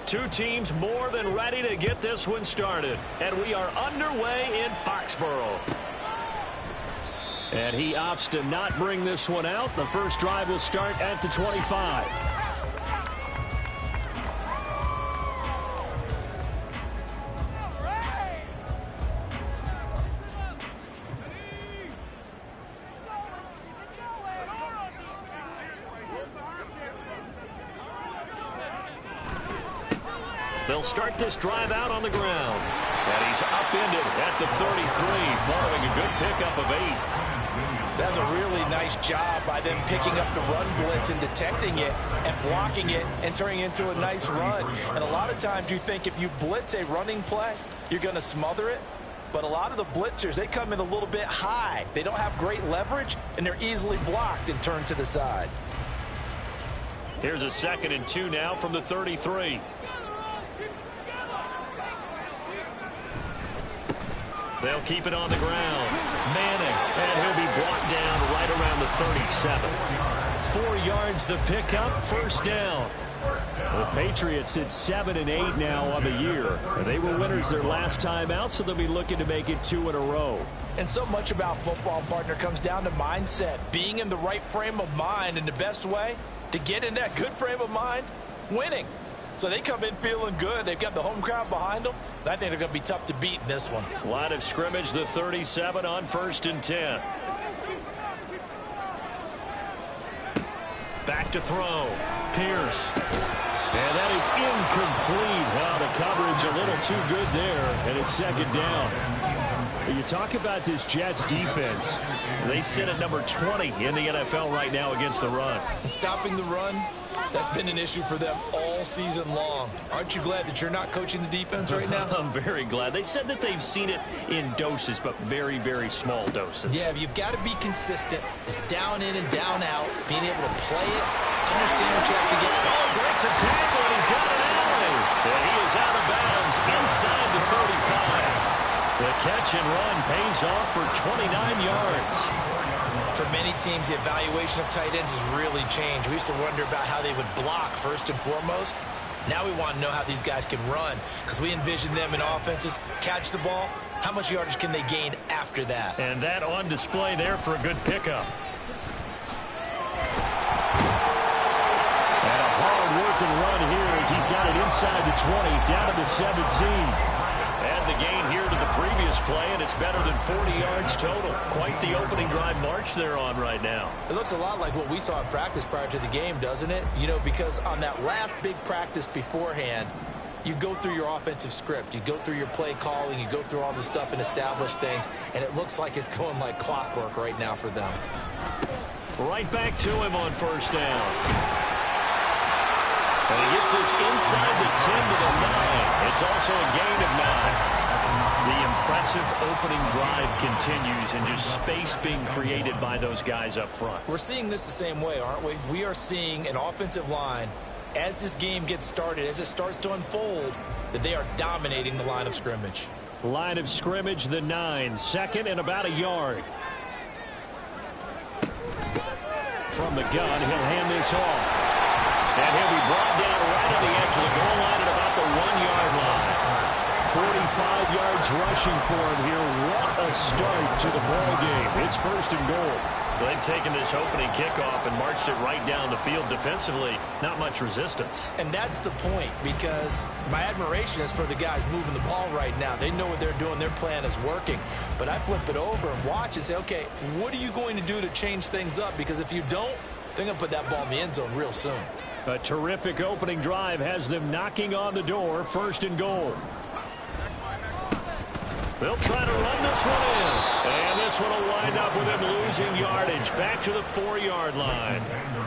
Two teams more than ready to get this one started. And we are underway in Foxborough. And he opts to not bring this one out. The first drive will start at the 25. They'll start this drive out on the ground. And he's upended at the 33 following a good pickup of 8. That's a really nice job by them picking up the run blitz and detecting it and blocking it and turning it into a nice run. And a lot of times you think if you blitz a running play, you're going to smother it. But a lot of the blitzers, they come in a little bit high. They don't have great leverage, and they're easily blocked and turned to the side. Here's a 2nd and 2 now from the 33. They'll keep it on the ground. Manning, and he'll be brought down right around the 37. 4 yards the pickup, first down. The Patriots at 7 and 8 now on the year. They were winners their last time out, so they'll be looking to make it 2 in a row. And so much about football, partner, comes down to mindset. Being in the right frame of mind, and the best way to get in that good frame of mind, winning. So they come in feeling good. They've got the home crowd behind them. I think they're going to be tough to beat in this one. Line of scrimmage, the 37 on 1st and 10. Back to throw. Pierce. And that is incomplete. Wow, the coverage a little too good there. And it's 2nd down. You talk about this Jets defense. They sit at number 20 in the NFL right now against the run. Stopping the run, that's been an issue for them all season long. Aren't you glad that you're not coaching the defense right now? I'm very glad. They said that they've seen it in doses, but very, very small doses. Yeah, you've got to be consistent. It's down in and down out, being able to play it, understand what you have to get. Oh, breaks a tackle, and he's got it out. And he is out of bounds inside the 35. The catch and run pays off for 29 yards. For many teams, the evaluation of tight ends has really changed. We used to wonder about how they would block first and foremost. Now we want to know how these guys can run, because we envision them in offenses catch the ball. How much yardage can they gain after that? And that on display there for a good pickup. And a hard-working run here as he's got it inside the 20, down to the 17. And the gain here to the previous play, and it's better than 40 yards total. Quite the opening drive march they're on right now. It looks a lot like what we saw in practice prior to the game, doesn't it? You know, because on that last big practice beforehand, you go through your offensive script. You go through your play calling. You go through all the stuff and establish things, and it looks like it's going like clockwork right now for them. Right back to him on 1st down. And he gets this inside the 10 to the 9. It's also a gain of 9. The impressive opening drive continues, and just space being created by those guys up front. We're seeing this the same way, aren't we? We are seeing an offensive line, as this game gets started, as it starts to unfold, that they are dominating the line of scrimmage. Line of scrimmage, the 9. 2nd and about a yard. From the gun, he'll hand this off. And he'll be brought down right on the edge of the goal line at about the 1-yard line. 45 yards rushing for him here. What a start to the ball game. It's 1st and goal. They've taken this opening kickoff and marched it right down the field defensively. Not much resistance. And that's the point, because my admiration is for the guys moving the ball right now. They know what they're doing. Their plan is working. But I flip it over and watch and say, okay, what are you going to do to change things up? Because if you don't, they're going to put that ball in the end zone real soon. A terrific opening drive has them knocking on the door. 1st and goal. They'll try to run this one in. And this one will wind up with him losing yardage. Back to the 4-yard line.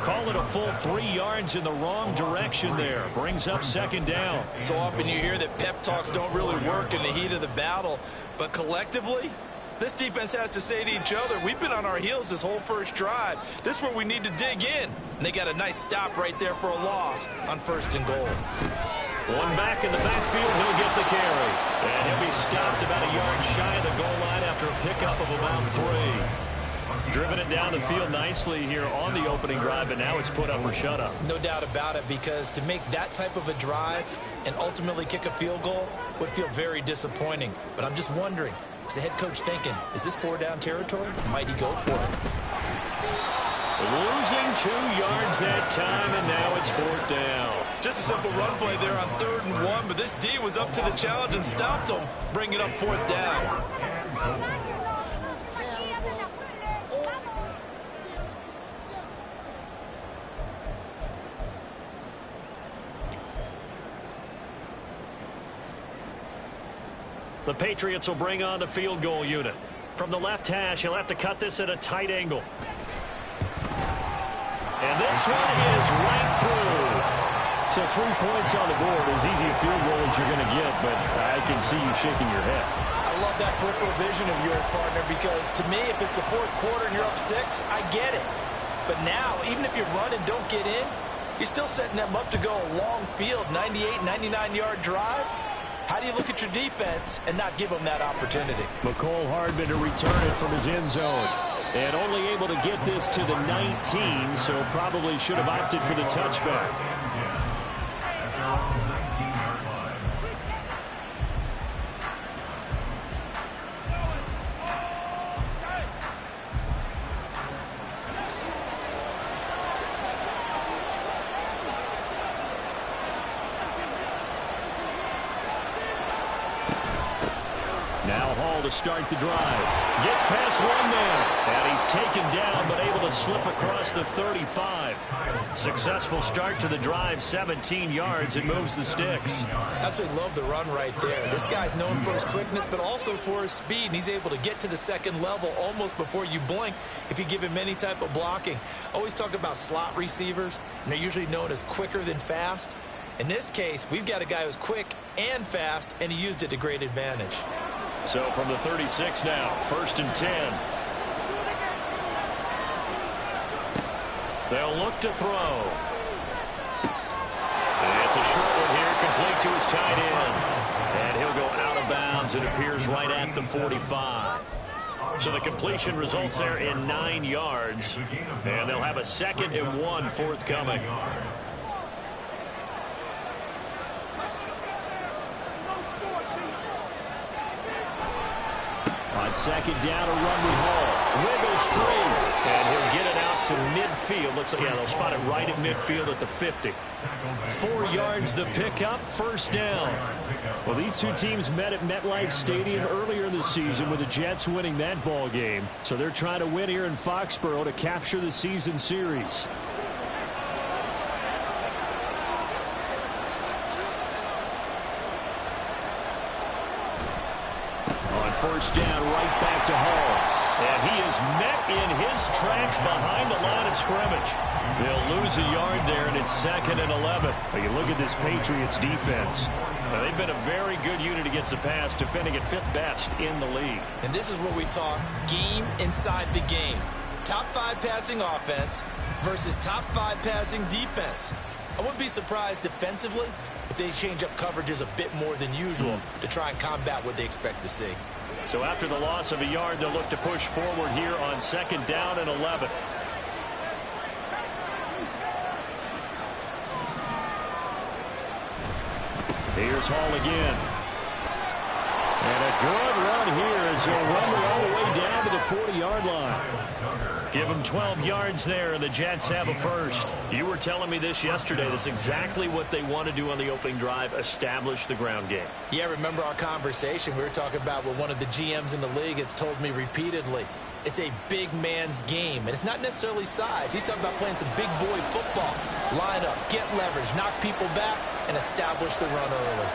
Call it a full 3 yards in the wrong direction there. Brings up 2nd down. So often you hear that pep talks don't really work in the heat of the battle. But collectively, this defense has to say to each other, we've been on our heels this whole first drive. This is where we need to dig in. And they got a nice stop right there for a loss on 1st and goal. One back in the backfield, he'll get the carry. And he'll be stopped about a yard shy of the goal line after a pickup of about 3. Driven it down the field nicely here on the opening drive, but now it's put up or shut up. No doubt about it, because to make that type of a drive and ultimately kick a field goal would feel very disappointing. But I'm just wondering, is the head coach thinking, is this 4-down territory? Might he go for it? Losing 2 yards that time, and now it's 4th down. Just a simple run play there on 3rd and 1, but this D was up to the challenge and stopped him, bringing up 4th down. The Patriots will bring on the field goal unit. From the left hash, he'll have to cut this at a tight angle. And this one is right through. So 3 points on the board, as easy a field goal as you're going to get, but I can see you shaking your head. I love that peripheral vision of yours, partner, because to me, if it's the 4th quarter and you're up 6, I get it. But now, even if you run and don't get in, you're still setting them up to go a long field, 98, 99-yard drive. How do you look at your defense and not give them that opportunity? McCole Hardman to return it from his end zone. And only able to get this to the 19, so probably should have opted for the touchback. Now Hall to start the drive. Gets past one man. And he's taken down, but able to slip across the 35. Successful start to the drive, 17 yards, and moves the sticks. Absolutely love the run right there. This guy's known for his quickness, but also for his speed. And he's able to get to the second level almost before you blink if you give him any type of blocking. Always talk about slot receivers, and they're usually known as quicker than fast. In this case, we've got a guy who's quick and fast, and he used it to great advantage. So from the 36 now, 1st and 10. They'll look to throw. And it's a short one here, complete to his tight end. And he'll go out of bounds. It appears right at the 45. So the completion results there in 9 yards. And they'll have a 2nd and 1 forthcoming. On 2nd down, a run with Hall. Wiggles free, and he'll get it out to midfield. Looks like, yeah, they'll spot it right at midfield at the 50. 4 yards the pickup, 1st down. Well, these two teams met at MetLife Stadium earlier in the season with the Jets winning that ball game. So they're trying to win here in Foxborough to capture the season series. On 1st down, right back to Hall. And he is met in his tracks behind the line of scrimmage. They'll lose a yard there, and it's 2nd and 11. Now you look at this Patriots defense. Now, they've been a very good unit against the pass, defending at 5th best in the league. And this is what we talk game inside the game. Top 5 passing offense versus top 5 passing defense. I wouldn't be surprised defensively if they change up coverages a bit more than usual to try and combat what they expect to see. So after the loss of a yard, they'll look to push forward here on 2nd down and 11. Here's Hall again. And a good run here as he'll run all the way down to the 40-yard line. Give him 12 yards there, and the Jets have a 1st. You were telling me this yesterday. That's exactly what they want to do on the opening drive, establish the ground game. Yeah, remember our conversation. We were talking about what one of the GMs in the league has told me repeatedly. It's a big man's game, and it's not necessarily size. He's talking about playing some big boy football. Line up, get leverage, knock people back, and establish the run early.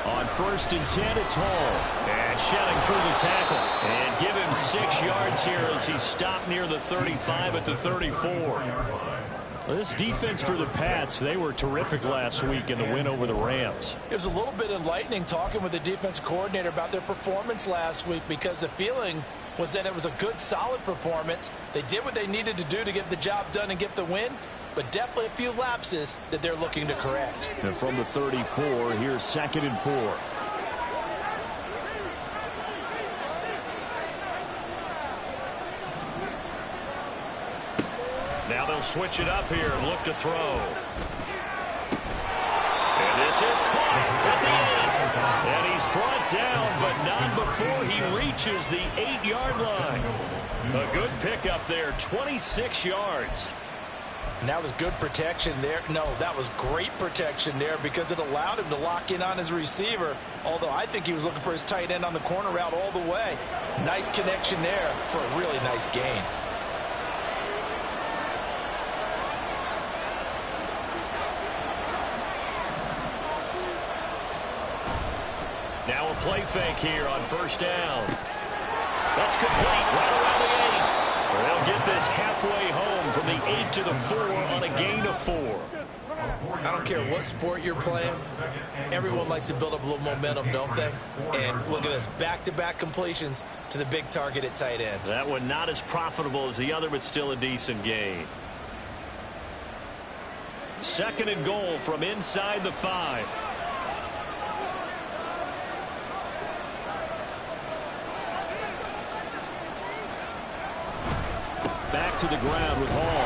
On 1st and 10, it's Hall. And shedding through the tackle. And give him 6 yards here as he stopped near the 35 at the 34. Well, this defense for the Pats, they were terrific last week in the win over the Rams. It was a little bit enlightening talking with the defense coordinator about their performance last week, because the feeling was that it was a good, solid performance. They did what they needed to do to get the job done and get the win, but definitely a few lapses that they're looking to correct. And from the 34, here's 2nd and 4. Now they'll switch it up here and look to throw. And this is caught at the end. And he's brought down, but not before he reaches the 8-yard line. A good pickup there, 26 yards. And that was good protection there. No, that was great protection there because it allowed him to lock in on his receiver. Although I think he was looking for his tight end on the corner route all the way. Nice connection there for a really nice gain. Now a play fake here on first down. That's complete right around the 8. They'll get this halfway home from the 8 to the 4 on a gain of 4. I don't care what sport you're playing. Everyone likes to build up a little momentum, don't they? And look at this, back-to-back completions to the big target at tight end. That one not as profitable as the other, but still a decent gain. 2nd and goal from inside the 5. Back to the ground with Hall.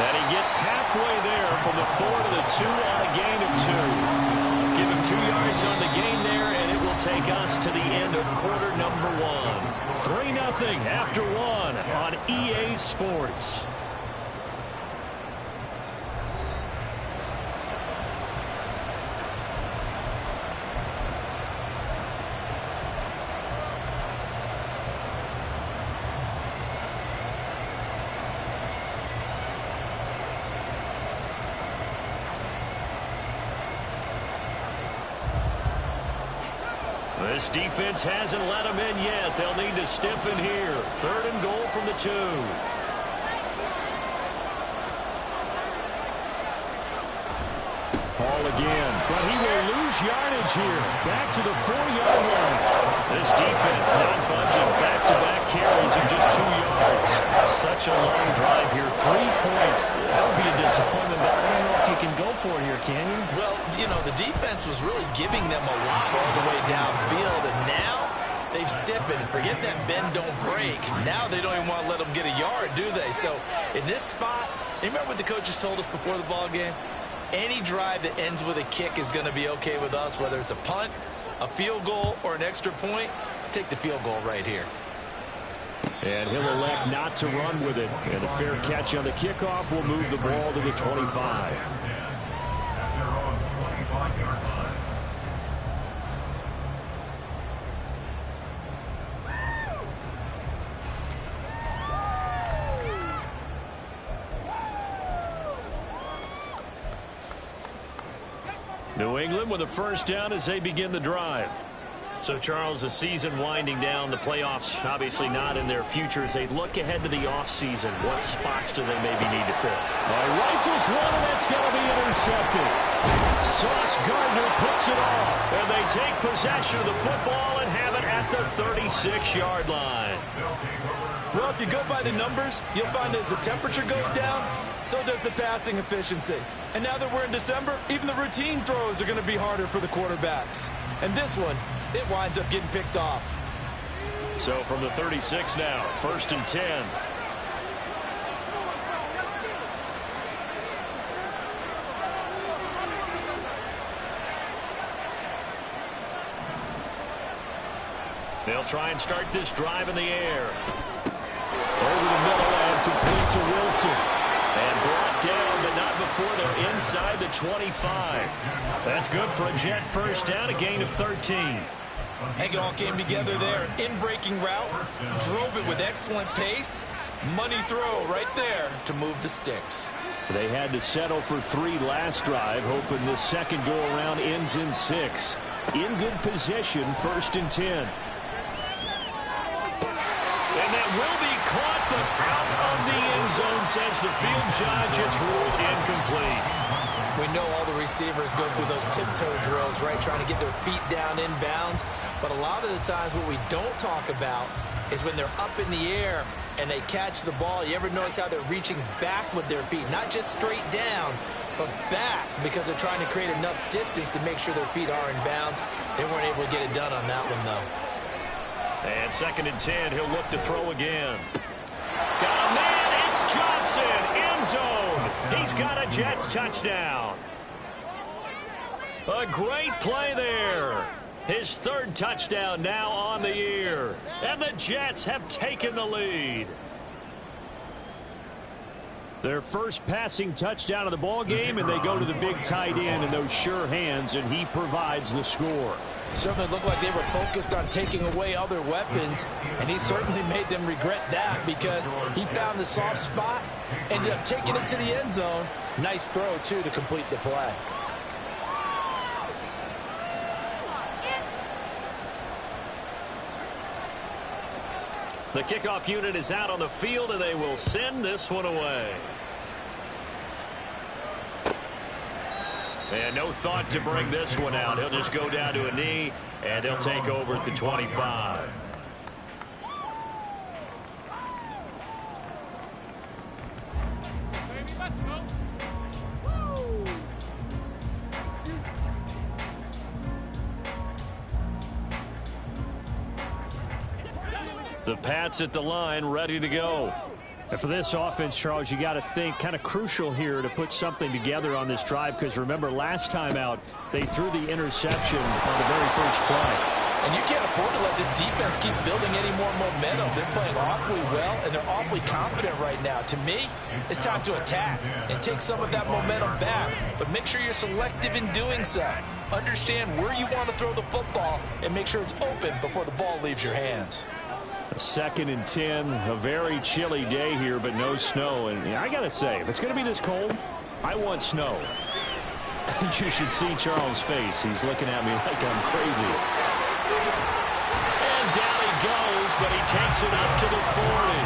And he gets halfway there from the 4 to the 2 on a gain of 2. Give him 2 yards on the gain there, and it will take us to the end of quarter number 1. 3-0 after 1 on EA Sports. This defense hasn't let them in yet. They'll need to stiffen here. 3rd and goal from the 2. Ball again, but he will lose yardage here. Back to the 4-yard line. This defense not budging. Back-to-back carries of just 2 yards. Such a long drive here. 3 points. That would be a disappointment, but I don't know if you can go for it here, can you? Well, you know, the defense was really giving them a lot all the way downfield, and now they've stiffened. Forget that bend, don't break. Now they don't even want to let them get a yard, do they? So in this spot, remember what the coaches told us before the ball game? Any drive that ends with a kick is going to be okay with us, whether it's a punt, a field goal, or an extra point. Take the field goal right here. And he'll elect not to run with it. And a fair catch on the kickoff will move the ball to the 25. New England with a first down as they begin the drive. So, Charles, the season winding down, the playoffs obviously not in their future. As they look ahead to the offseason, what spots do they maybe need to fill? Rifles one, and that's going to be intercepted. Sauce Gardner picks it off. And they take possession of the football and have it at the 36-yard line. Well, if you go by the numbers, you'll find as the temperature goes down, so does the passing efficiency. And now that we're in December, even the routine throws are going to be harder for the quarterbacks. And this one, it winds up getting picked off. So from the 36 now, 1st and 10. They'll try and start this drive in the air. Over the middle and complete to Wilson. And brought down, but not before they're inside the 25. That's good for a Jet first down, a gain of 13. I think it all came together there. In-breaking route, drove it with excellent pace. Money throw right there to move the sticks. They had to settle for 3 last drive, hoping the second go-around ends in 6. In good position, 1st and 10. And that will be caught, but out of the end zone, says the field judge. It's ruled incomplete. We know all the receivers go through those tiptoe drills, right, trying to get their feet down in bounds. But a lot of the times what we don't talk about is when they're up in the air and they catch the ball. You ever notice how they're reaching back with their feet? Not just straight down, but back, because they're trying to create enough distance to make sure their feet are in bounds. They weren't able to get it done on that one, though. And 2nd and 10, he'll look to throw again. Got a man, it's He's got a Jets touchdown. A great play there. His third touchdown now on the year. And the Jets have taken the lead. Their first passing touchdown of the ball game, and they go to the big tight end in those sure hands, and he provides the score. Certainly looked like they were focused on taking away other weapons, and he certainly made them regret that because he found the soft spot, ended up taking it to the end zone. Nice throw, too, to complete the play. The kickoff unit is out on the field, and they will send this one away. And no thought to bring this one out. He'll just go down to a knee, and they'll take over at the 25. The Pats at the line, ready to go. And for this offense, Charles, you got to think kind of crucial here to put something together on this drive, because remember last time out they threw the interception on the very first play. And you can't afford to let this defense keep building any more momentum. They're playing awfully well, and they're awfully confident right now. To me, it's time to attack and take some of that momentum back. But make sure you're selective in doing so. Understand where you want to throw the football and make sure it's open before the ball leaves your hands. 2nd and 10, a very chilly day here, but no snow. And I got to say, if it's going to be this cold, I want snow. You should see Charles' face. He's looking at me like I'm crazy. And down he goes, but he takes it up to the 40.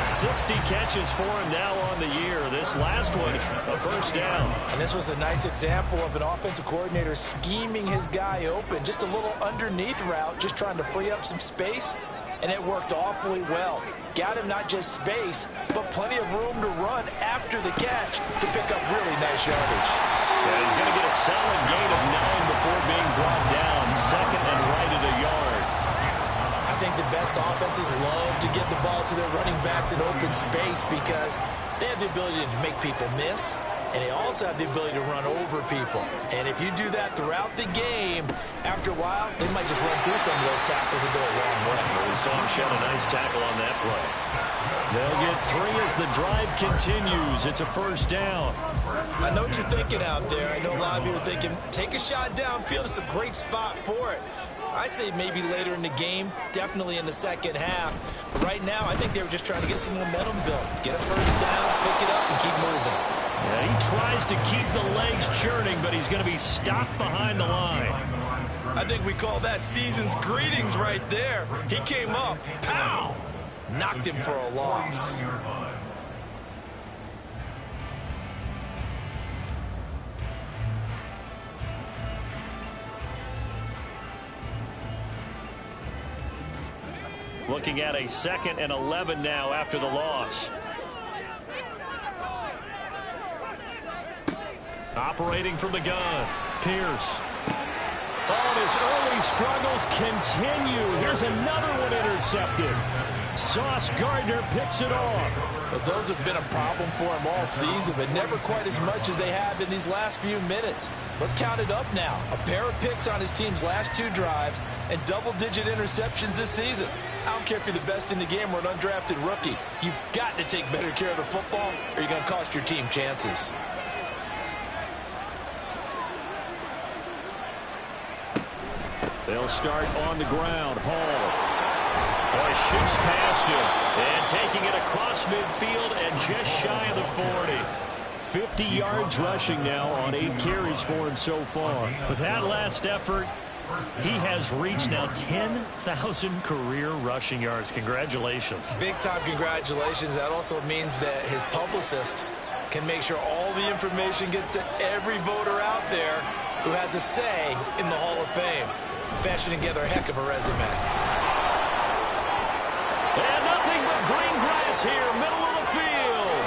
60 catches for him now on the year. This last one, a first down. And this was a nice example of an offensive coordinator scheming his guy open. Just a little underneath route, just trying to free up some space. And it worked awfully well. Got him not just space, but plenty of room to run after the catch to pick up really nice yardage. Yeah, he's going to get a solid gain of 9 before being brought down. 2nd and right at a yard. I think the best offenses love to get the ball to their running backs in open space because they have the ability to make people miss. And they also have the ability to run over people. And if you do that throughout the game, after a while, they might just run through some of those tackles and go a long way. Well, we saw him shed a nice tackle on that play. They'll get 3 as the drive continues. It's a first down. I know what you're thinking out there. I know a lot of you are thinking, take a shot downfield. It's a great spot for it. I'd say maybe later in the game, definitely in the second half. But right now, I think they were just trying to get some momentum built. Get a first down, pick it up, and keep moving. Yeah, he tries to keep the legs churning, but he's going to be stopped behind the line. I think we call that season's greetings right there. He came up, pow! Knocked him for a loss. Looking at a 2nd and 11 now after the loss. Operating from the gun, Pierce. Oh, and his early struggles continue. Here's another one intercepted. Sauce Gardner picks it off. But those have been a problem for him all season, but never quite as much as they have in these last few minutes. Let's count it up now. A pair of picks on his team's last 2 drives and double-digit interceptions this season. I don't care if you're the best in the game or an undrafted rookie. You've got to take better care of the football or you're going to cost your team chances. They'll start on the ground. Hall. Boy, shoots past him. And taking it across midfield and just shy of the 40. 50 yards rushing now on 8 carries for him so far. With that last effort, he has reached now 10,000 career rushing yards. Congratulations. Big-time congratulations. That also means that his publicist can make sure all the information gets to every voter out there who has a say in the Hall of Fame. Fashioning together a heck of a resume. And nothing but green grass here, middle of the field.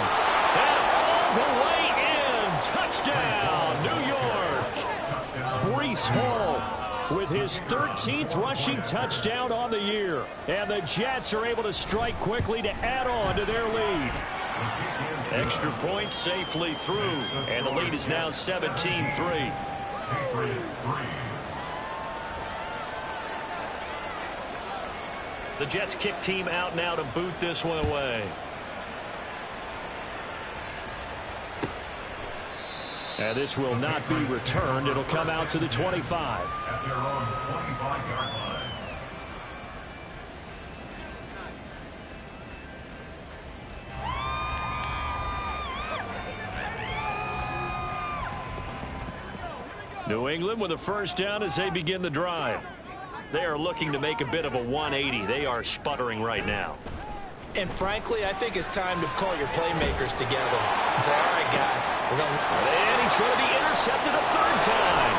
And all the way in. Touchdown, New York. Breece Hall with his 13th rushing touchdown on the year. And the Jets are able to strike quickly to add on to their lead. Extra point safely through, and the lead is now 17-3. The Jets kick team out now to boot this one away. And this will not be returned. It'll come out to the 25. At their own 25-yard line. New England with a first down as they begin the drive. They are looking to make a bit of a 180. They are sputtering right now. And frankly, I think it's time to call your playmakers together and say, all right, guys, we're going to... And he's going to be intercepted a third time.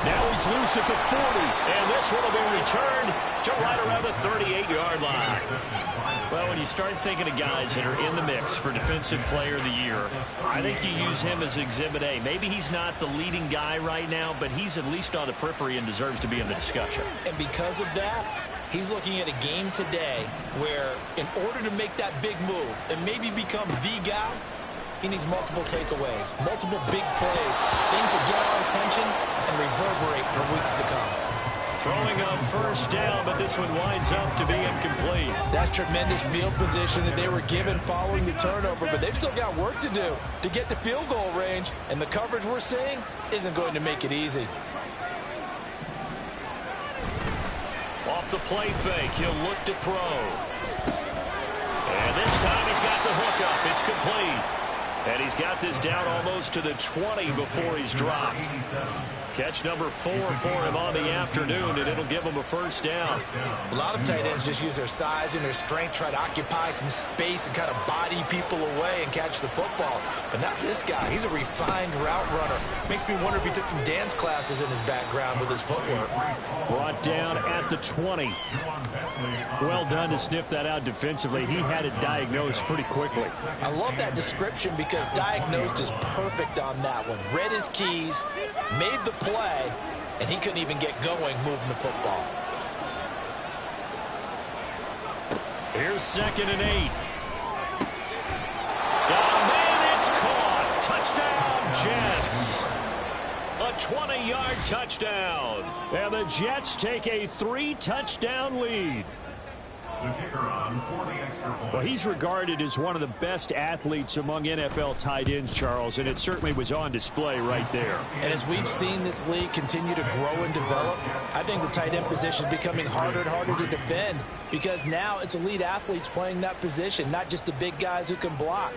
Now he's loose at the 40, and this one will be returned to right around the 38-yard line. Well, when you start thinking of guys that are in the mix for Defensive Player of the Year, I think you use him as Exhibit A. Maybe he's not the leading guy right now, but he's at least on the periphery and deserves to be in the discussion. And because of that, he's looking at a game today where in order to make that big move and maybe become the guy, he needs multiple takeaways, multiple big plays, things that get our attention and reverberate for weeks to come. Throwing on first down, but this one winds up to be incomplete. That's tremendous field position that they were given following the turnover, but they've still got work to do to get to field goal range, and the coverage we're seeing isn't going to make it easy. Off the play fake, he'll look to throw. And this time he's got the hook up. It's complete. And he's got this down almost to the 20 before he's dropped. Catch number 4 for him on the afternoon, and it'll give him a first down. A lot of tight ends just use their size and their strength, try to occupy some space and kind of body people away and catch the football. But not this guy. He's a refined route runner. Makes me wonder if he took some dance classes in his background with his footwork. Brought down at the 20. Well done to sniff that out defensively. He had it diagnosed pretty quickly. I love that description because diagnosed is perfect on that one. Read his keys, made the play, and he couldn't even get going moving the football. Here's 2nd and 8. Oh, man, it's caught. Touchdown, Jets. A 20-yard touchdown. And the Jets take a 3-touchdown lead. The kicker on for the extra point. Well, he's regarded as one of the best athletes among NFL tight ends, Charles, and it certainly was on display right there. And as we've seen this league continue to grow and develop, I think the tight end position is becoming harder and harder to defend because now it's elite athletes playing that position, not just the big guys who can block.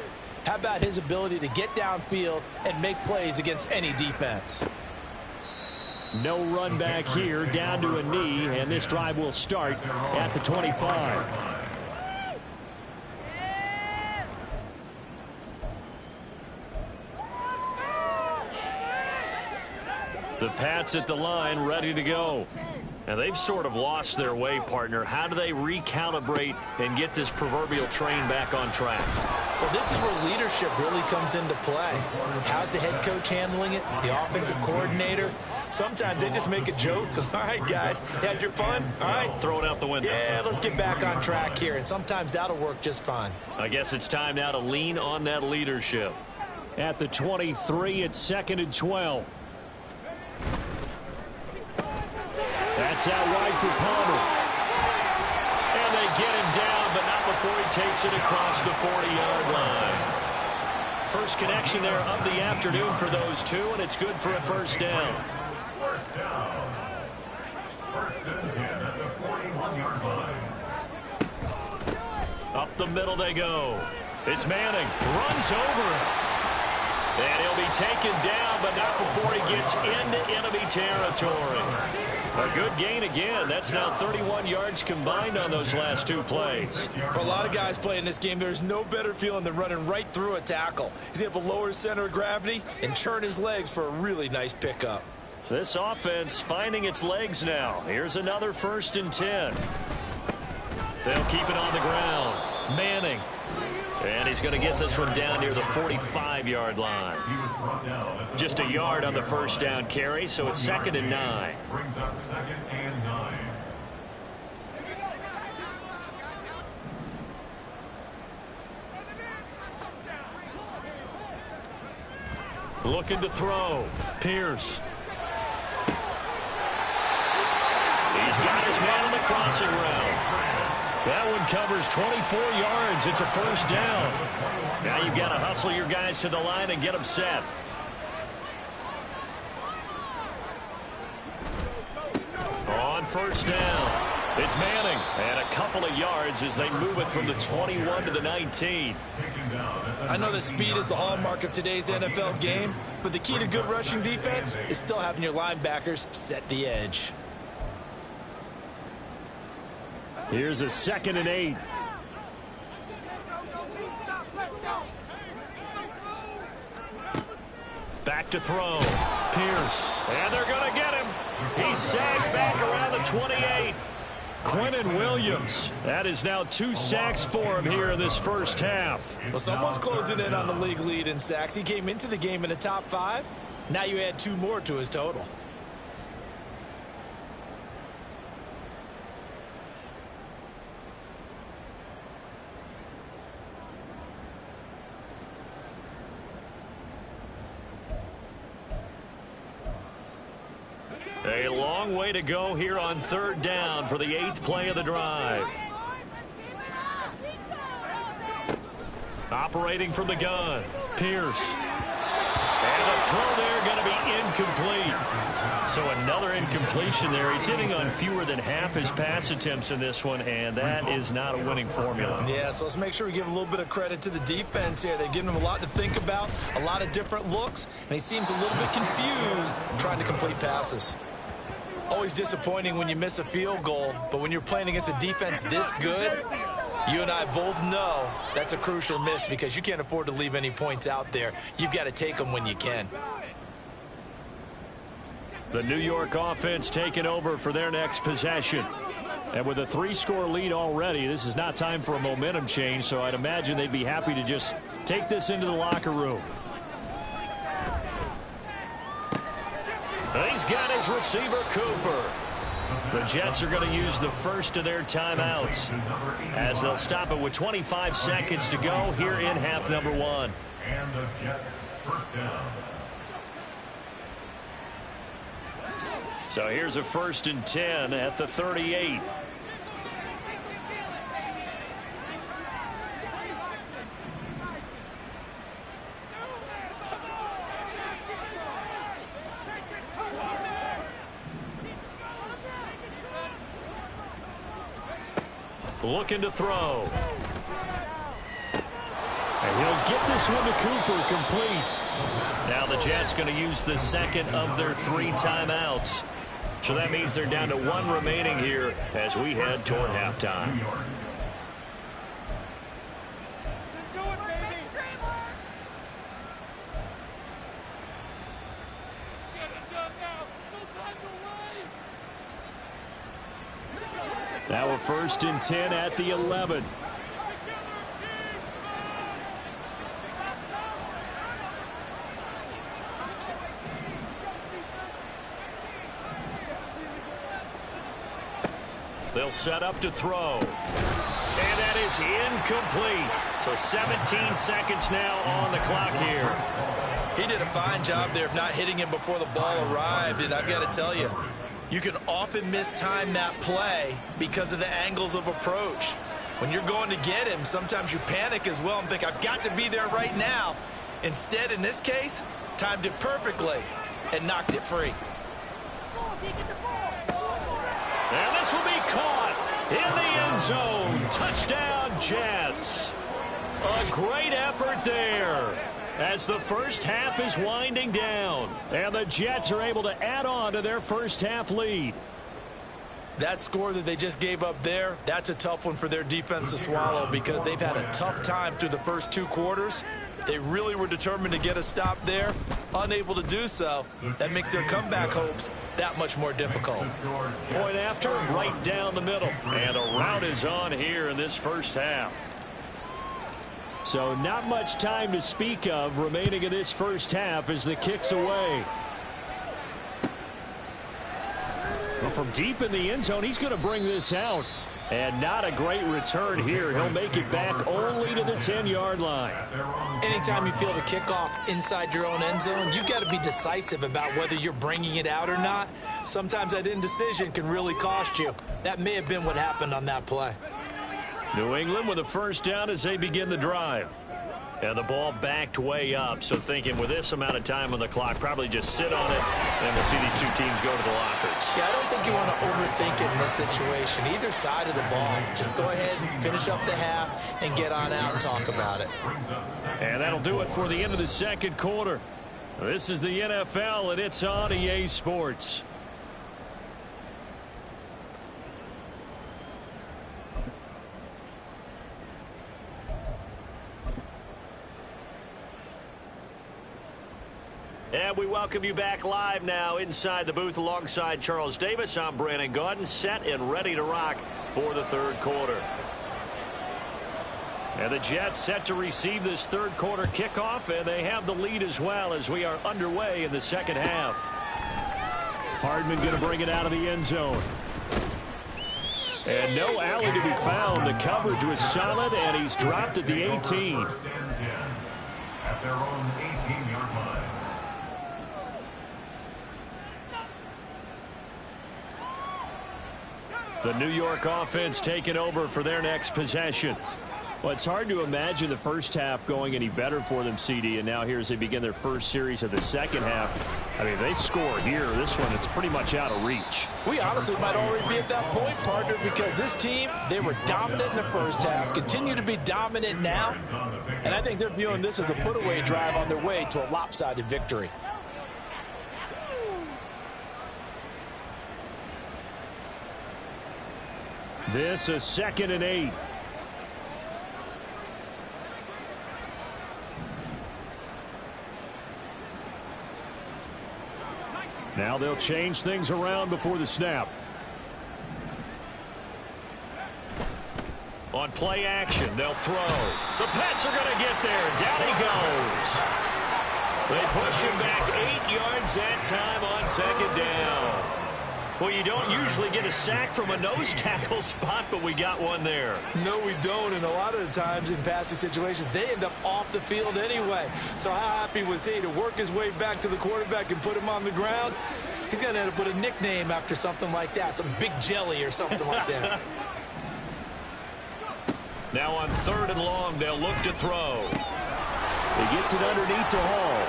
How about his ability to get downfield and make plays against any defense? No run back here, down to a knee, and this drive will start at the 25. The Pats at the line, ready to go. And they've sort of lost their way, partner. How do they recalibrate and get this proverbial train back on track? Well, this is where leadership really comes into play. How's the head coach handling it? The offensive coordinator? Sometimes they just make a joke. All right, guys, had your fun? All right. Throw it out the window. Yeah, let's get back on track here. And sometimes that'll work just fine. I guess it's time now to lean on that leadership. At the 23, it's 2nd and 12. That's out wide for Palmer. And they get him down, but not before he takes it across the 40-yard line. First connection there of the afternoon for those two, and it's good for a first down. First down. 1st and 10 at the 41-yard line. Up the middle they go. It's Manning. Runs over him. And he'll be taken down, but not before he gets into enemy territory. A good gain again. That's now 31 yards combined on those last 2 plays. For a lot of guys playing this game, there's no better feeling than running right through a tackle. He's able to lower his center of gravity and churn his legs for a really nice pickup. This offense finding its legs now. Here's another 1st and 10. They'll keep it on the ground. Manning. And he's going to get this one down near the 45-yard line. Just a yard on the first down carry, so it's 2nd and 9. Brings up 2nd and 9. Looking to throw. Pierce. He's got his man on the crossing route. That one covers 24 yards. It's a first down. Now you've got to hustle your guys to the line and get them set. On first down, it's Manning. And a couple of yards as they move it from the 21 to the 19. I know that speed is the hallmark of today's NFL game, but the key to good rushing defense is still having your linebackers set the edge. Here's a 2nd and 8. Back to throw. Pierce. And they're going to get him. He's sagged back around the 28. Quinnen Williams. That is now 2 sacks for him here in this first half. Well, someone's closing in on the league lead in sacks. He came into the game in the top 5. Now you add 2 more to his total. A long way to go here on 3rd down for the 8th play of the drive. Operating from the gun, Pierce. And the throw there going to be incomplete. So another incompletion there. He's hitting on fewer than half his pass attempts in this one, and that is not a winning formula. Yeah, so let's make sure we give a little bit of credit to the defense here. They've given him a lot to think about, a lot of different looks, and he seems a little bit confused trying to complete passes. Always disappointing when you miss a field goal, but when you're playing against a defense this good, you and I both know that's a crucial miss because you can't afford to leave any points out there. You've got to take them when you can. The New York offense taking over for their next possession. And with a 3-score lead already, this is not time for a momentum change, so I'd imagine they'd be happy to just take this into the locker room. He's got his receiver, Cooper. The Jets are going to use the first of their timeouts as they'll stop it with 25 seconds to go here in half number 1. And the Jets first down. So here's a 1st and 10 at the 38. Looking to throw. And he'll get this one to Cooper complete. Now the Jets going to use the 2nd of their 3 timeouts. So that means they're down to 1 remaining here as we head toward halftime. Now we're 1st and 10 at the 11. They'll set up to throw. And that is incomplete. So 17 seconds now on the clock here. He did a fine job there of not hitting him before the ball arrived, and I've got to tell you, you can often mistime that play because of the angles of approach. When you're going to get him, sometimes you panic as well and think, I've got to be there right now. Instead, in this case, timed it perfectly and knocked it free. And this will be caught in the end zone. Touchdown, Jets. A great effort there as the first half is winding down. And the Jets are able to add on to their first half lead. That score that they just gave up there, that's a tough one for their defense to swallow because they've had a tough time through the first 2 quarters. They really were determined to get a stop there, unable to do so. That makes their comeback hopes that much more difficult. Point after, right down the middle. And a rout is on here in this first half. So not much time to speak of remaining in this first half as the kick's away. Well, from deep in the end zone, he's going to bring this out. And not a great return here. He'll make it back only to the 10-yard line. Anytime you feel the kickoff inside your own end zone, you've got to be decisive about whether you're bringing it out or not. Sometimes that indecision can really cost you. That may have been what happened on that play. New England with a first down as they begin the drive. And the ball backed way up, so thinking with this amount of time on the clock, probably just sit on it, and we'll see these two teams go to the lockers. Yeah, I don't think you want to overthink it in this situation. Either side of the ball. Just go ahead and finish up the half and get on out and talk about it. And that'll do it for the end of the second quarter. This is the NFL, and it's on EA Sports. And we welcome you back live now inside the booth alongside Charles Davis. I'm Brandon Gaudin, set and ready to rock for the third quarter. And the Jets set to receive this third quarter kickoff, and they have the lead as well as we are underway in the second half. Hardman going to bring it out of the end zone. And no alley to be found. The coverage was solid, and he's dropped at the 18. First and 10 at their own 18-yard line. The New York offense taking over for their next possession. Well, it's hard to imagine the first half going any better for them, CD, and now here as they begin their first series of the second half. I mean, they score here. This one, it's pretty much out of reach. We honestly might already be at that point, partner, because this team, they were dominant in the first half, continue to be dominant now, and I think they're viewing this as a put-away drive on their way to a lopsided victory. This is 2nd and 8. Now they'll change things around before the snap. On play action, they'll throw. The Pats are going to get there. Down he goes. They push him back 8 yards that time on second down. Well, you don't usually get a sack from a nose tackle spot, but we got one there. No, we don't, and a lot of the times in passing situations, they end up off the field anyway. So how happy was he to work his way back to the quarterback and put him on the ground? He's going to end up with a nickname after something like that, some Big Jelly or something like that. Now on 3rd and long, they'll look to throw. He gets it underneath to Hall.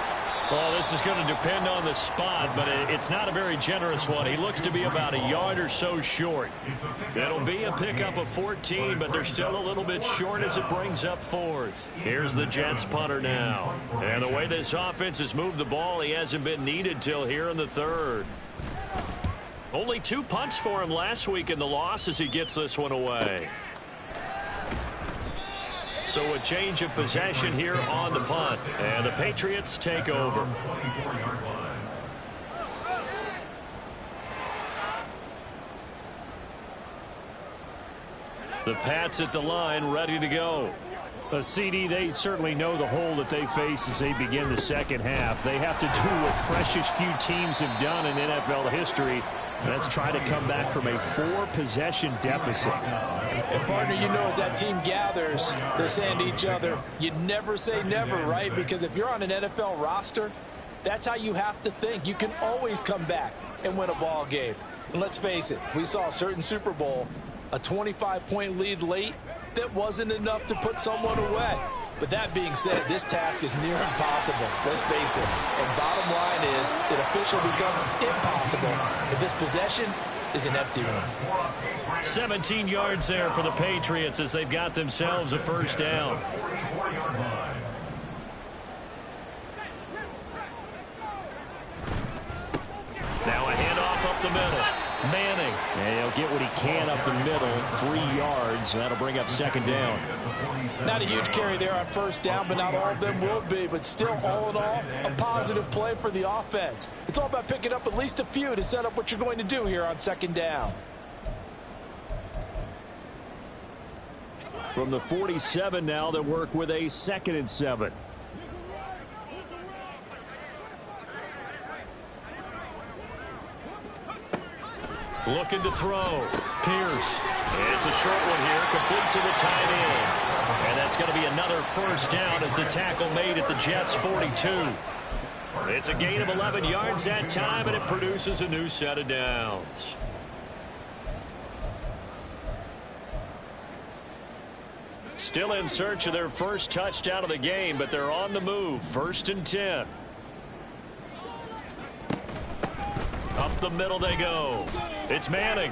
Well, this is going to depend on the spot, but it's not a very generous one. He looks to be about a yard or so short. It'll be a pickup of 14, but they're still a little bit short as it brings up 4th. Here's the Jets punter now. And the way this offense has moved the ball, he hasn't been needed till here in the 3rd. Only 2 punts for him last week in the loss as he gets this one away. So a change of possession here on the punt, and the Patriots take over. The Pats at the line, ready to go. CD, they certainly know the hole that they face as they begin the second half. They have to do what precious few teams have done in NFL history. Let's try to come back from a 4-possession deficit. And partner, you know, as that team gathers, they're saying to each other, you never say never, right? Because if you're on an NFL roster, that's how you have to think. You can always come back and win a ball game. And let's face it, we saw a certain Super Bowl, a 25-point lead late that wasn't enough to put someone away. But that being said, this task is near impossible. Let's face it. And bottom line is, it officially becomes impossible if this possession is an empty one. 17 yards there for the Patriots as they've got themselves a first down. Now a handoff up the middle. Manning. And he'll get what he can up the middle. 3 yards. That'll bring up second down. Not a huge carry there on first down, but not all of them will be. But still, all in all, a positive play for the offense. It's all about picking up at least a few to set up what you're going to do here on second down. From the 47 now, they work with a 2nd and 7. Looking to throw. Pierce. It's a short one here, complete to the tight end. And that's going to be another first down as the tackle made at the Jets' 42. It's a gain of 11 yards that time, and it produces a new set of downs. Still in search of their first touchdown of the game, but they're on the move. 1st and 10. Up the middle they go. It's Manning.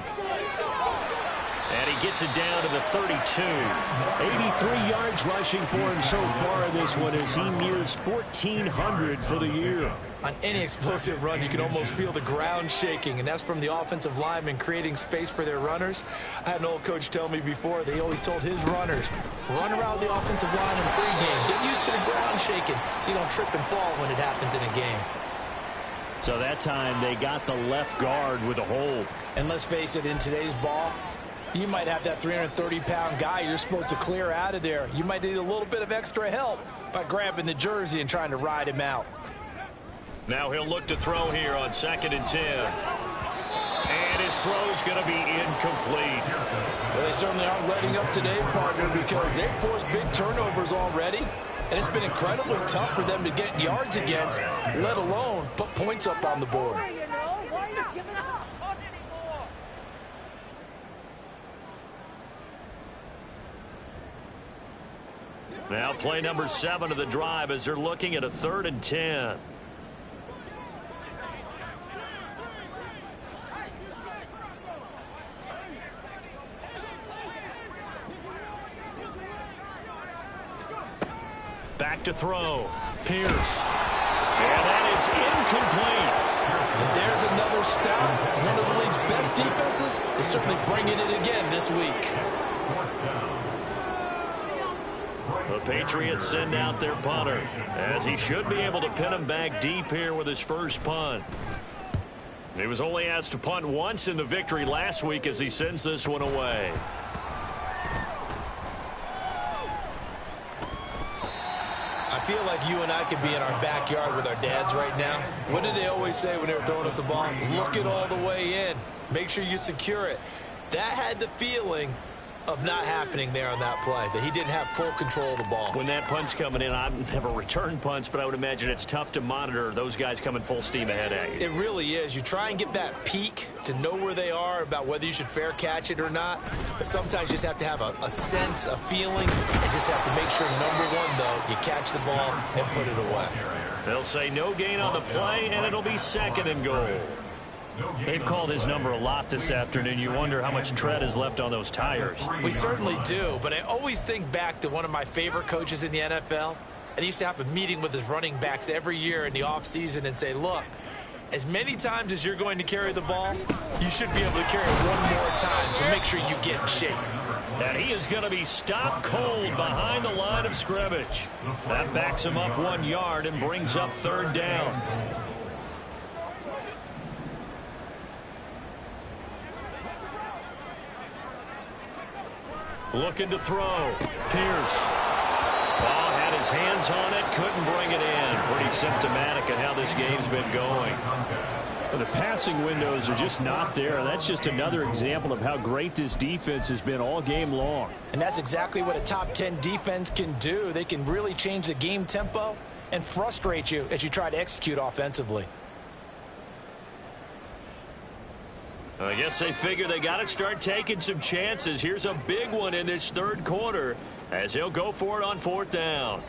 And he gets it down to the 32. 83 yards rushing for him so far in this one as he nears 1,400 for the year. On any explosive run, you can almost feel the ground shaking, and that's from the offensive linemen creating space for their runners. I had an old coach tell me before, they always told his runners, run around the offensive line in pregame. Get used to the ground shaking so you don't trip and fall when it happens in a game. So that time they got the left guard with a hold. And let's face it, in today's ball, you might have that 330-pound guy you're supposed to clear out of there. You might need a little bit of extra help by grabbing the jersey and trying to ride him out. Now he'll look to throw here on 2nd and 10. And his throw's going to be incomplete. Well, they certainly aren't letting up today, partner, because they've forced big turnovers already. And it's been incredibly tough for them to get yards against, let alone put points up on the board. Now play number 7 of the drive as they're looking at a 3rd and 10. Back to throw. Pierce. And that is incomplete. And there's another stop. One of the league's best defenses is certainly bringing it again this week. The Patriots send out their punter, as he should be able to pin him back deep here with his first punt. He was only asked to punt once in the victory last week as he sends this one away. I feel like you and I could be in our backyard with our dads right now. What did they always say when they were throwing us the ball? Look it all the way in. Make sure you secure it. That had the feeling of not happening there on that play, that he didn't have full control of the ball. When that punt's coming in, I've never returned punts, but I would imagine it's tough to monitor those guys coming full steam ahead at you. It really is. You try and get that peek to know where they are about whether you should fair catch it or not, but sometimes you just have to have a sense, a feeling, and just have to make sure, number one, though, you catch the ball and put it away. They'll say no gain on the play, and it'll be 2nd and goal. They've called his number a lot this afternoon. You wonder how much tread is left on those tires. We certainly do, but I always think back to one of my favorite coaches in the NFL. And he used to have a meeting with his running backs every year in the offseason and say, look, as many times as you're going to carry the ball, you should be able to carry it one more time, so make sure you get in shape. And he is going to be stopped cold behind the line of scrimmage. That backs him up 1 yard and brings up 3rd down. Looking to throw. Pierce. Ball had his hands on it, couldn't bring it in. Pretty symptomatic of how this game's been going. Well, the passing windows are just not there. That's just another example of how great this defense has been all game long. And that's exactly what a top 10 defense can do. They can really change the game tempo and frustrate you as you try to execute offensively. I guess they figure they got to start taking some chances. Here's a big one in this 3rd quarter as he'll go for it on 4th down.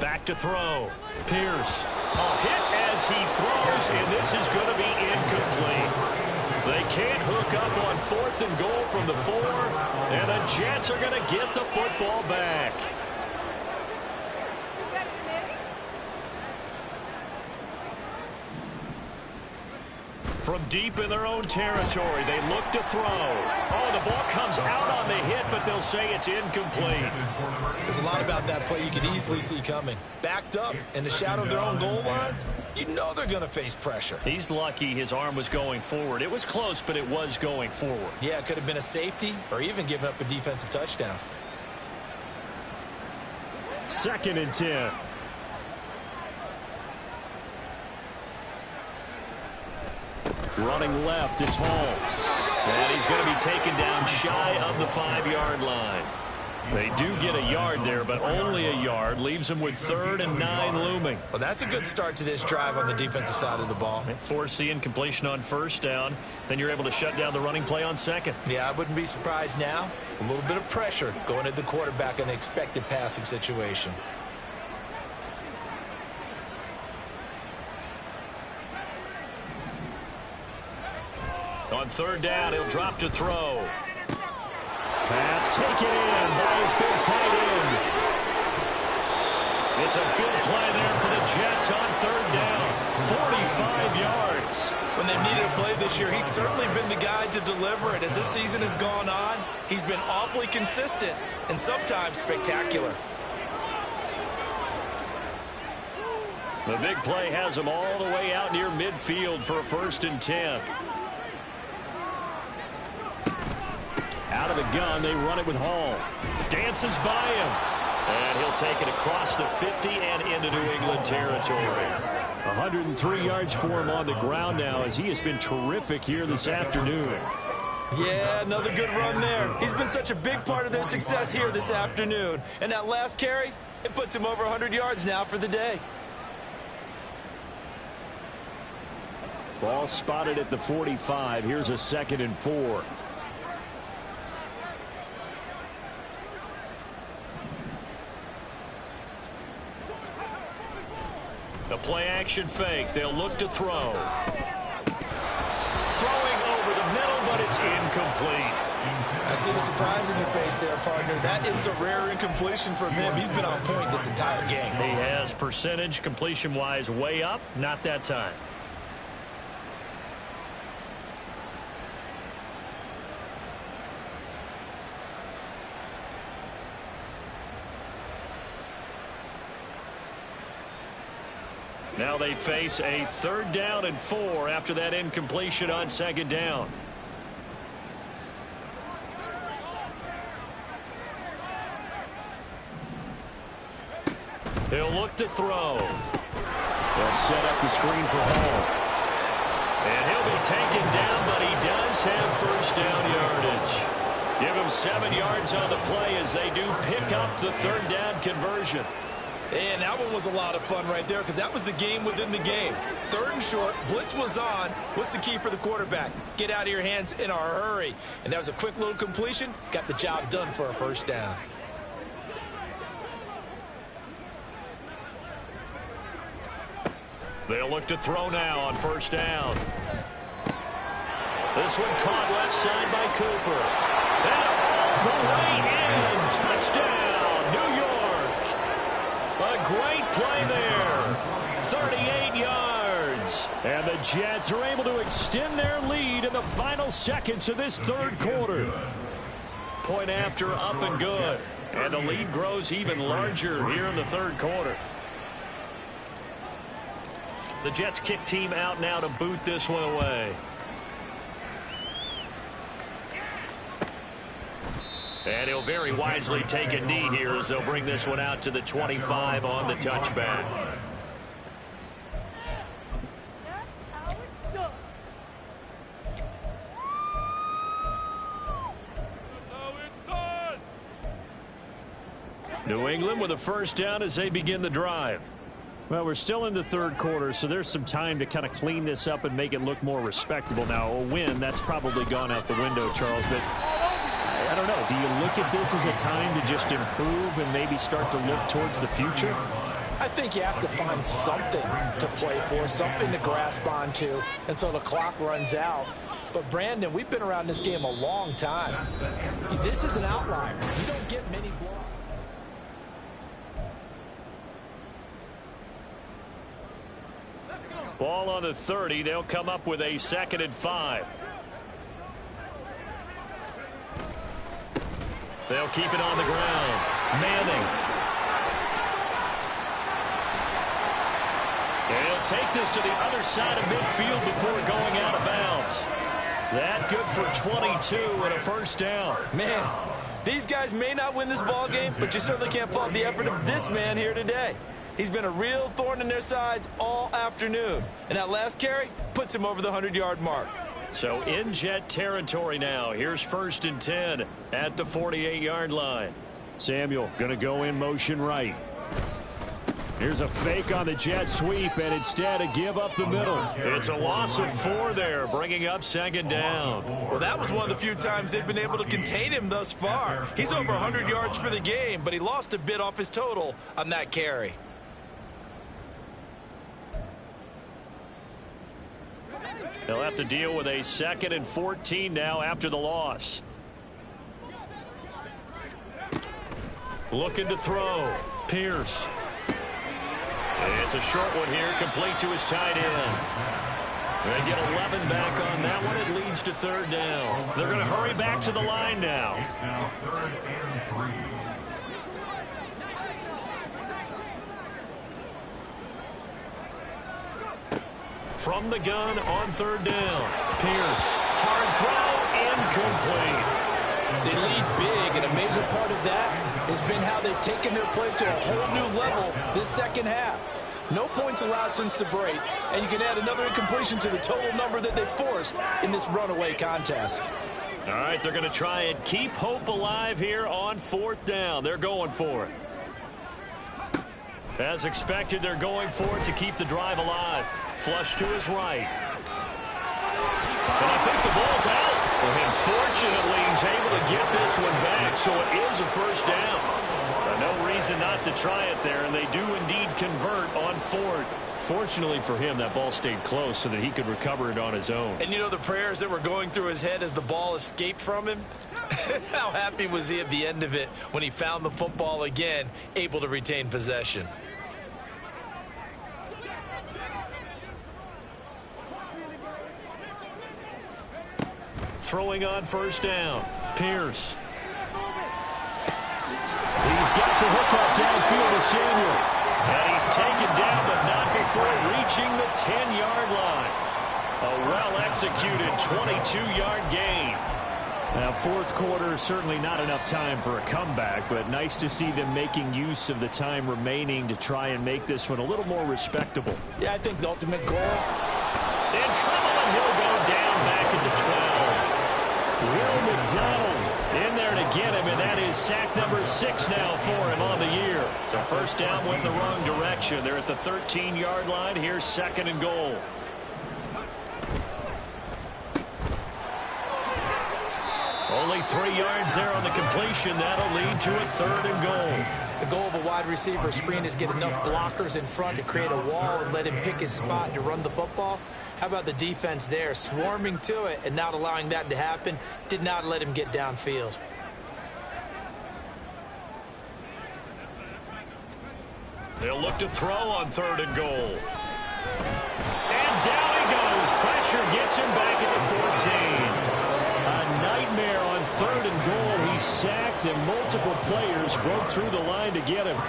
Back to throw. Pierce. A hit as he throws, and this is going to be incomplete. They can't hook up on 4th and goal from the 4, and the Jets are going to get the football back. From deep in their own territory, they look to throw. Oh, the ball comes out on the hit, but they'll say it's incomplete. There's a lot about that play you can easily see coming. Backed up in the shadow of their own goal line, you know they're going to face pressure. He's lucky his arm was going forward. It was close, but it was going forward. Yeah, it could have been a safety or even given up a defensive touchdown. 2nd and 10. Running left, it's Hall. And he's going to be taken down shy of the 5-yard line. They do get a yard there, but only a yard. Leaves them with 3rd and 9 looming. Well, that's a good start to this drive on the defensive side of the ball. Force the incompletion on 1st down. Then you're able to shut down the running play on 2nd. Yeah, I wouldn't be surprised now. A little bit of pressure going at the quarterback in the expected passing situation. On 3rd down, he'll drop to throw. Pass taken in by his big tight end. It's a big play there for the Jets on 3rd down. 45 yards. When they needed a play this year, he's certainly been the guy to deliver it. As this season has gone on, he's been awfully consistent and sometimes spectacular. The big play has him all the way out near midfield for a 1st and 10. Out of the gun, they run it with Hall. Dances by him. And he'll take it across the 50 and into New England territory. 103 yards for him on the ground now as he has been terrific here this afternoon. Yeah, another good run there. He's been such a big part of their success here this afternoon. And that last carry, it puts him over 100 yards now for the day. Ball spotted at the 45. Here's a 2nd and 4. The play-action fake. They'll look to throw. Throwing over the middle, but it's incomplete. I see the surprise in your face there, partner. That is a rare incompletion from him. He's been on point this entire game. He has percentage completion-wise way up. Not that time. Now they face a 3rd down and 4 after that incompletion on 2nd down. He'll look to throw. They'll set up the screen for Hall. And he'll be taken down, but he does have 1st down yardage. Give him 7 yards on the play as they do pick up the 3rd down conversion. And that one was a lot of fun right there because that was the game within the game. 3rd and short, blitz was on. What's the key for the quarterback? Get out of your hands in a hurry. And that was a quick little completion. Got the job done for a 1st down. They'll look to throw now on 1st down. This one caught left side by Cooper. And all the way in. Touchdown, New York. A great play there. 38 yards. And the Jets are able to extend their lead in the final seconds of this 3rd quarter. Point after, up and good. And the lead grows even larger here in the 3rd quarter. The Jets kick team out now to boot this one away. And he'll very wisely take a knee here as they'll bring this one out to the 25 on the touchback. New England with a 1st down as they begin the drive. Well, we're still in the 3rd quarter, so there's some time to kind of clean this up and make it look more respectable. Now, a win, that's probably gone out the window, Charles, but I don't know. Do you look at this as a time to just improve and maybe start to look towards the future? I think you have to find something to play for, something to grasp onto until the clock runs out. But, Brandon, we've been around this game a long time. This is an outlier. You don't get many blocks. Ball on the 30. They'll come up with a 2nd and 5. They'll keep it on the ground. Manning. And he'll take this to the other side of midfield before going out of bounds. That good for 22 and a 1st down. Man, these guys may not win this ball game, but you certainly can't fault the effort of this man here today. He's been a real thorn in their sides all afternoon. And that last carry puts him over the 100-yard mark. So in Jet territory now. Here's 1st and 10 at the 48-yard line. Samuel going to go in motion right. Here's a fake on the jet sweep, and instead a give up the middle. It's a loss of 4 there, bringing up 2nd down. Well, that was one of the few times they've been able to contain him thus far. He's over 100 yards for the game, but he lost a bit off his total on that carry. They'll have to deal with a 2nd and 14 now after the loss. Looking to throw. Pierce. It's a short one here, complete to his tight end. They get 11 back on that one. It leads to 3rd down. They're going to hurry back to the line now. It's now 3rd and 3. From the gun on 3rd down. Pierce. Hard throw. Incomplete. They lead big, and a major part of that has been how they've taken their play to a whole new level this second half. No points allowed since the break, and you can add another incompletion to the total number that they forced in this runaway contest. All right, they're going to try and keep hope alive here on 4th down. They're going for it. As expected, they're going for it to keep the drive alive. Flush to his right. And I think the ball's out. And fortunately, he's able to get this one back, so it is a 1st down. No reason not to try it there, and they do indeed convert on 4th. Fortunately for him, that ball stayed close so that he could recover it on his own. And you know the prayers that were going through his head as the ball escaped from him? How happy was he at the end of it when he found the football again, able to retain possession? Throwing on 1st down. Pierce. He's got the hook up downfield to Samuel. And he's taken down, but not before reaching the 10-yard line. A well-executed 22-yard gain. Now, 4th quarter, certainly not enough time for a comeback, but nice to see them making use of the time remaining to try and make this one a little more respectable. Yeah, I think the ultimate goal. In trouble, and he'll go down back at the 12. Will McDonald in there to get him, and that is sack number 6 now for him on the year. So 1st down went the wrong direction. They're at the 13-yard line. Here's 2nd and goal. Only 3 yards there on the completion. That'll lead to a 3rd and goal. The goal of a wide receiver screen is get enough blockers in front to create a wall and let him pick his spot to run the football. How about the defense there, swarming to it and not allowing that to happen? Did not let him get downfield. They'll look to throw on 3rd and goal. And down he goes. Pressure gets him back at the 14. A nightmare on 3rd and goal. He's sacked, and multiple players broke through the line to get him.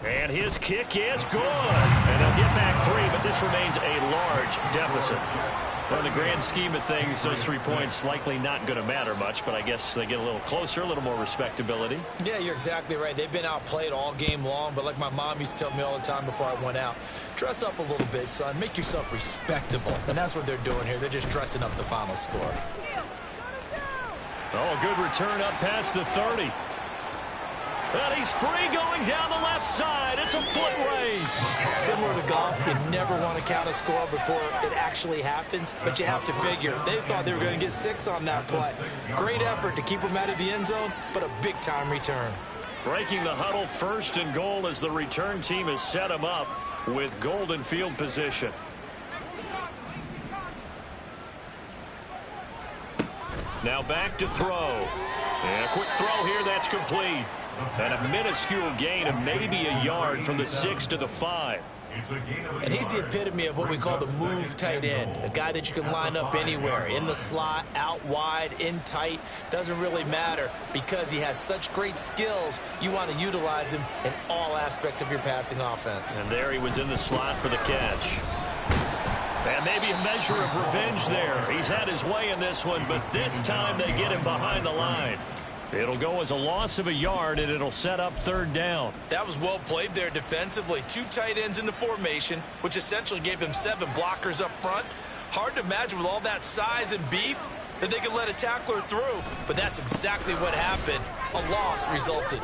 And his kick is good. And they'll get back 3, but this remains a large deficit. Well, in the grand scheme of things, those 3 points likely not going to matter much, but I guess they get a little closer, a little more respectability. Yeah, you're exactly right. They've been outplayed all game long, but like my mom used to tell me all the time before I went out, dress up a little bit, son. Make yourself respectable. And that's what they're doing here. They're just dressing up the final score. Oh, a good return up past the 30. And he's free going down the left side. It's a foot race. Similar to golf, you never want to count a score before it actually happens, but you have to figure. They thought they were going to get 6 on that play. Great effort to keep them out of the end zone, but a big-time return. Breaking the huddle, 1st and goal as the return team has set him up with golden field position. Now back to throw. And a quick throw here, that's complete. And a minuscule gain of maybe a yard from the 6 to the 5. And he's the epitome of what we call the move tight end, a guy that you can line up anywhere, in the slot, out wide, in tight, doesn't really matter because he has such great skills. You want to utilize him in all aspects of your passing offense. And there he was in the slot for the catch. And maybe a measure of revenge there. He's had his way in this one, but this time they get him behind the line. It'll go as a loss of a yard, and it'll set up third down. That was well played there defensively. 2 tight ends in the formation, which essentially gave them 7 blockers up front. Hard to imagine with all that size and beef that they could let a tackler through, but that's exactly what happened. A loss resulted.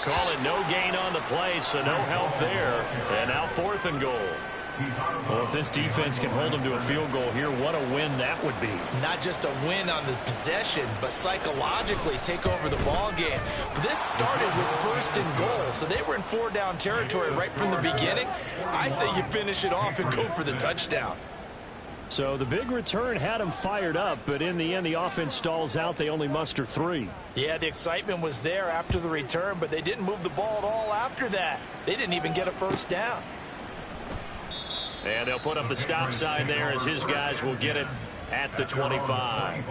Call it no gain on the play, so no help there. And now 4th and goal. Well, if this defense can hold them to a field goal here, what a win that would be. Not just a win on the possession, but psychologically take over the ball game. But this started with 1st and goal, so they were in 4-down territory right from the beginning. I say you finish it off and go for the touchdown. So the big return had them fired up, but in the end, the offense stalls out. They only muster 3. Yeah, the excitement was there after the return, but they didn't move the ball at all after that. They didn't even get a 1st down. And they'll put up the stop sign there as his guys will get it at the 25.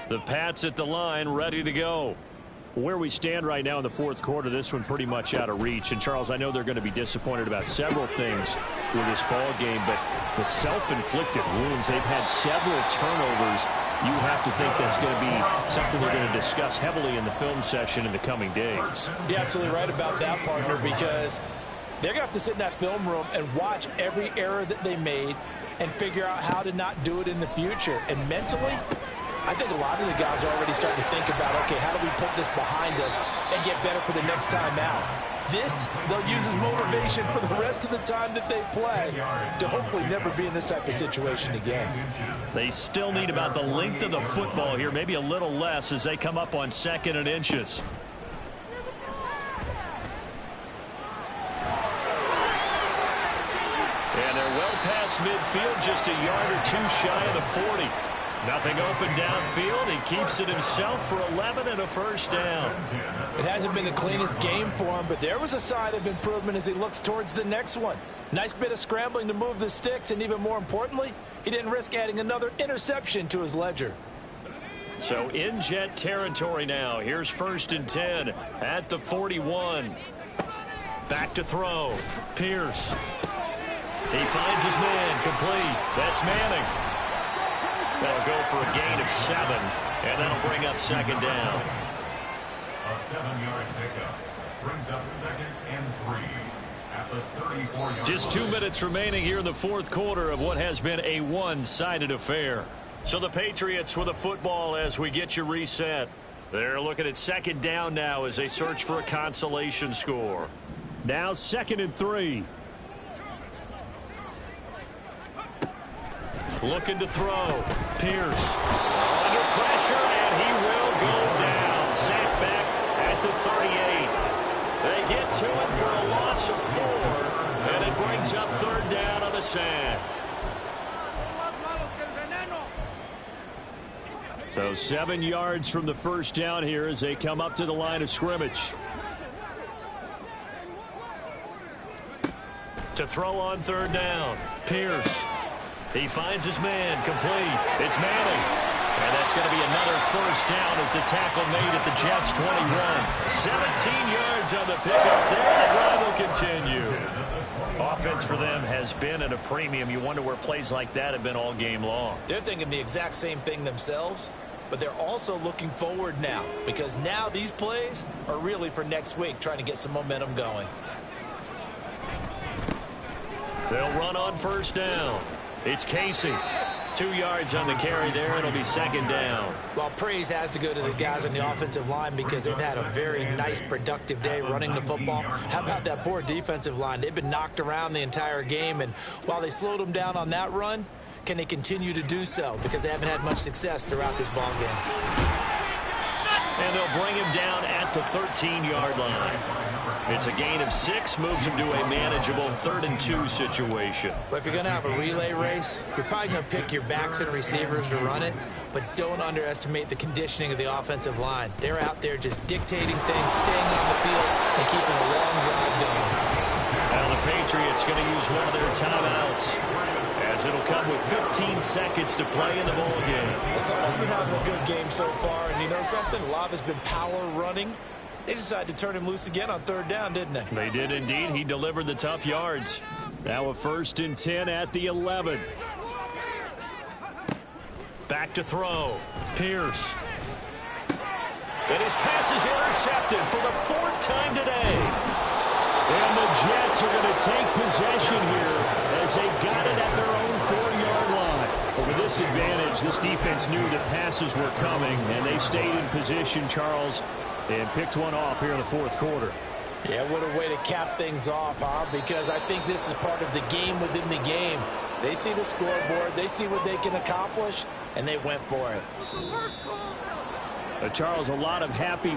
The Pats at the line, ready to go. Where we stand right now in the 4th quarter, this one pretty much out of reach. And, Charles, I know they're going to be disappointed about several things with this ball game, but the self-inflicted wounds, they've had several turnovers. You have to think that's going to be something they're going to discuss heavily in the film session in the coming days. You're absolutely right about that, partner, because they're going to have to sit in that film room and watch every error that they made and figure out how to not do it in the future. And mentally, I think a lot of the guys are already starting to think about, okay, how do we put this behind us and get better for the next time out? This, they'll use as motivation for the rest of the time that they play to hopefully never be in this type of situation again. They still need about the length of the football here, maybe a little less as they come up on 2nd and inches. And they're well past midfield, just a yard or 2 shy of the 40. Nothing open downfield. He keeps it himself for 11 and a 1st down. It hasn't been the cleanest game for him, but there was a sign of improvement as he looks towards the next one. Nice bit of scrambling to move the sticks, and even more importantly, he didn't risk adding another interception to his ledger. So in Jet territory now. Here's 1st and 10 at the 41. Back to throw. Pierce. He finds his man. Complete. That's Manning. That'll go for a gain of 7, and that'll bring up 2nd down. A 7-yard pickup brings up 2nd and 3 at the 34-yard line. Just 2 minutes remaining here in the 4th quarter of what has been a one-sided affair. So the Patriots with a football as we get you reset. They're looking at 2nd down now as they search for a consolation score. Now 2nd and 3. Looking to throw. Pierce under pressure, and he will go down. Sacked back at the 38. They get to him for a loss of 4, and it brings up 3rd down on the sack. So 7 yards from the 1st down here as they come up to the line of scrimmage. To throw on 3rd down. Pierce. He finds his man. Complete. It's Manning. And that's going to be another 1st down as the tackle made at the Jets' 21. 17 yards on the pickup there. The drive will continue. Offense for them has been at a premium. You wonder where plays like that have been all game long. They're thinking the exact same thing themselves, but they're also looking forward now because now these plays are really for next week, trying to get some momentum going. They'll run on 1st down. It's Casey. 2 yards on the carry there. It'll be 2nd down. Well, praise has to go to the guys on the offensive line because they've had a very nice, productive day running the football. How about that poor defensive line? They've been knocked around the entire game, and while they slowed them down on that run, can they continue to do so? Because they haven't had much success throughout this ball game. And they'll bring him down at the 13-yard line. It's a gain of 6, moves him to a manageable 3rd and 2 situation. But if you're going to have a relay race, you're probably going to pick your backs and receivers to run it, but don't underestimate the conditioning of the offensive line. They're out there just dictating things, staying on the field, and keeping a long drive going. Now the Patriots going to use one of their timeouts, as it'll come with 15 seconds to play in the ball game. Someone's been having a good game so far, and you know something? A lot of it's been power running. They decided to turn him loose again on 3rd down, didn't they? They did indeed. He delivered the tough yards. Now a 1st and 10 at the 11. Back to throw. Pierce. And his pass is intercepted for the 4th time today. And the Jets are going to take possession here as they've got it at their own 4-yard line. But with this advantage, this defense knew that passes were coming, and they stayed in position, Charles, and picked one off here in the 4th quarter. Yeah, what a way to cap things off, huh? Because I think this is part of the game within the game. They see the scoreboard, they see what they can accomplish, and they went for it. Charles, a lot of happy